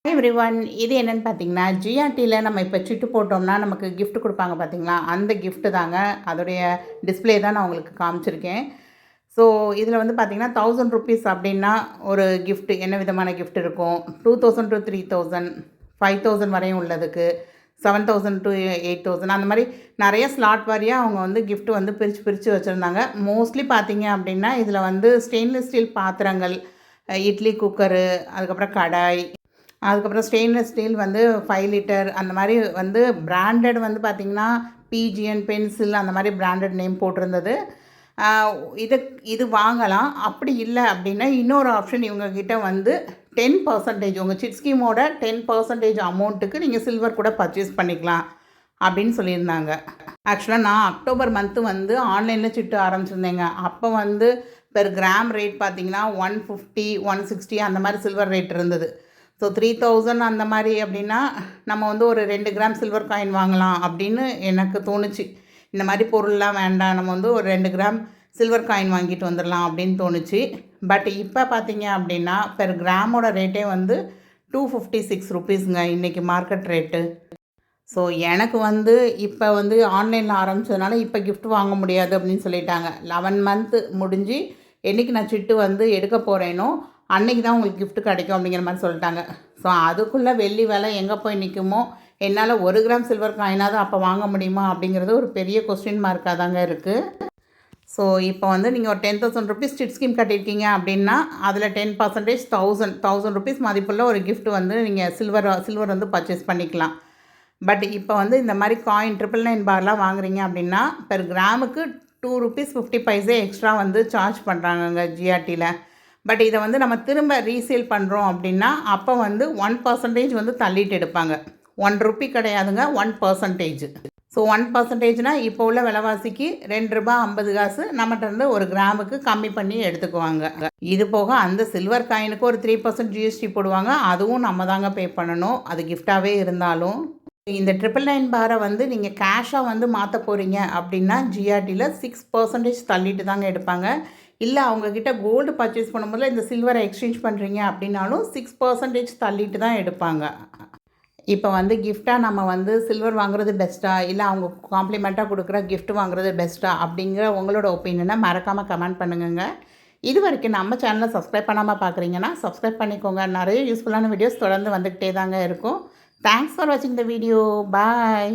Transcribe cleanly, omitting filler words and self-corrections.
Everyone, இது என்னன்னு பார்த்தீங்கன்னா, ஜிஆர்டியில் நம்ம இப்போ சிட்டு போட்டோம்னா நமக்கு கிஃப்ட் கொடுப்பாங்க பார்த்தீங்களா, அந்த கிஃப்ட்டு தாங்க. அதோடைய டிஸ்பிளே தான் நான் உங்களுக்கு காமிச்சிருக்கேன். ஸோ இதில் வந்து பார்த்தீங்கன்னா ₹1000 அப்படின்னா ஒரு கிஃப்ட் என்ன விதமான கிஃப்ட் இருக்கும்? 2000 to 3000, 5000 வரையும் உள்ளதுக்கு, 7000 to 8000 அந்த மாதிரி நிறைய ஸ்லாட் வாரியாக அவங்க வந்து கிஃப்ட் வந்து பிரித்து பிரித்து வச்சுருந்தாங்க. மோஸ்ட்லி பார்த்தீங்க அப்படின்னா இதில் வந்து ஸ்டெயின்லெஸ் ஸ்டீல் பாத்திரங்கள், இட்லி குக்கரு, அதுக்கப்புறம் கடாய், அதுக்கப்புறம் ஸ்டெயின்லெஸ் ஸ்டீல் வந்து 5 லிட்டர் அந்த மாதிரி வந்து பிராண்டட் வந்து பார்த்திங்கன்னா பிஜிஎன் பென்சில் அந்த மாதிரி பிராண்டட் நேம் போட்டிருந்தது. இது வாங்கலாம். அப்படி இல்லை அப்படின்னா இன்னொரு ஆப்ஷன் இவங்கக்கிட்ட வந்து 10% உங்கள் சிட் ஸ்கீமோட 10% அமௌண்ட்டுக்கு நீங்கள் சில்வர் கூட பர்ச்சேஸ் பண்ணிக்கலாம் அப்படின்னு சொல்லியிருந்தாங்க. ஆக்சுவலாக நான் அக்டோபர் மந்த்து வந்து ஆன்லைனில் சிட்டு ஆரம்பிச்சிருந்தேங்க. அப்போ வந்து பெர் கிராம் ரேட் பார்த்திங்கன்னா 150, 160 அந்த மாதிரி சில்வர் ரேட் இருந்தது. ஸோ 3000 அந்த மாதிரி அப்படின்னா நம்ம வந்து ஒரு 2 கிராம் சில்வர் காயின் வாங்கலாம் அப்படின்னு எனக்கு தோணுச்சு. இந்த மாதிரி பொருள்லாம் வேண்டாம், நம்ம வந்து ஒரு 2 கிராம் சில்வர் காயின் வாங்கிட்டு வந்துடலாம் அப்படின்னு தோணுச்சு. பட் இப்போ பார்த்தீங்க அப்படின்னா பெர் கிராமோட ரேட்டே வந்து ₹256ங்க இன்றைக்கி மார்க்கெட் ரேட்டு. ஸோ எனக்கு வந்து இப்போ வந்து ஆன்லைனில் ஆரம்பித்ததுனால இப்போ கிஃப்ட் வாங்க முடியாது அப்படின்னு சொல்லிட்டாங்க. 11 மந்த்து முடிஞ்சு என்றைக்கு நான் சிட்டு வந்து எடுக்க போகிறேனோ அன்றைக்கி தான் உங்களுக்கு கிஃப்ட் கிடைக்கும் அப்படிங்கிற மாதிரி சொல்லிட்டாங்க. ஸோ அதுக்குள்ளே வெள்ளி விலை எங்கே போய் நிற்குமோ, என்னால் 1 கிராம் சில்வர் காயினாவது அப்போ வாங்க முடியுமா அப்படிங்கிறது ஒரு பெரிய கொஸ்டின் மார்க்காக தாங்க இருக்குது. ஸோ இப்போ வந்து நீங்கள் ஒரு ₹10,000 சிட் ஸ்கீம் கட்டியிருக்கீங்க அப்படின்னா அதில் 10% ₹1000 மதிப்புள்ள ஒரு கிஃப்ட் வந்து நீங்கள் சில்வர் வந்து பர்ச்சேஸ் பண்ணிக்கலாம். பட் இப்போ வந்து இந்த மாதிரி காயின் 999 பார்லாம் வாங்குறீங்க அப்படின்னா பெர் கிராமுக்கு ₹2.50 எக்ஸ்ட்ரா வந்து சார்ஜ் பண்ணுறாங்கங்க ஜிஆர்டியில். பட் இதை வந்து நம்ம திரும்ப ரீசேல் பண்ணுறோம் அப்படின்னா அப்போ வந்து 1% வந்து தள்ளிட்டு எடுப்பாங்க. ₹1 கிடையாதுங்க, 1%. ஸோ 1%னால் இப்போ உள்ள விலைவாசிக்கு ₹2.50 நம்மகிட்ட இருந்து ஒரு கிராமுக்கு கம்மி பண்ணி எடுத்துக்குவாங்க. இது போக அந்த சில்வர் காயினுக்கு ஒரு 3% ஜிஎஸ்டி போடுவாங்க. அதுவும் நம்ம தாங்க பே பண்ணணும், அது கிஃப்டாகவே இருந்தாலும். இந்த 999 பாரை வந்து நீங்கள் கேஷாக வந்து மாற்ற போகிறீங்க அப்படின்னா ஜிஆர்டியில் 6% தள்ளிட்டு தாங்க எடுப்பாங்க. இல்லை அவங்கக்கிட்ட கோல்டு பர்ச்சேஸ் பண்ணும்போது இந்த சில்வரை எக்ஸ்சேஞ்ச் பண்ணுறீங்க அப்படின்னாலும் 6% தள்ளிட்டு தான் எடுப்பாங்க. இப்போ வந்து கிஃப்டாக நம்ம வந்து சில்வர் வாங்குறது பெஸ்ட்டாக, இல்லை அவங்க காம்ப்ளிமெண்ட்டாக கொடுக்குற கிஃப்ட் வாங்குறது பெஸ்ட்டாக அப்படிங்கிற உங்களோட ஒப்பீனியனை மறக்காமல் கமெண்ட் பண்ணுங்க. இது வரைக்கும் நம்ம சேனலை சப்ஸ்கிரைப் பண்ணாமல் பார்க்குறீங்கன்னா சப்ஸ்கிரைப் பண்ணிக்கோங்க. நிறைய யூஸ்ஃபுல்லான வீடியோஸ் தொடர்ந்து வந்துக்கிட்டே தாங்க இருக்கும். தேங்க்ஸ் ஃபார் வாட்சிங் த வீடியோ. பாய்.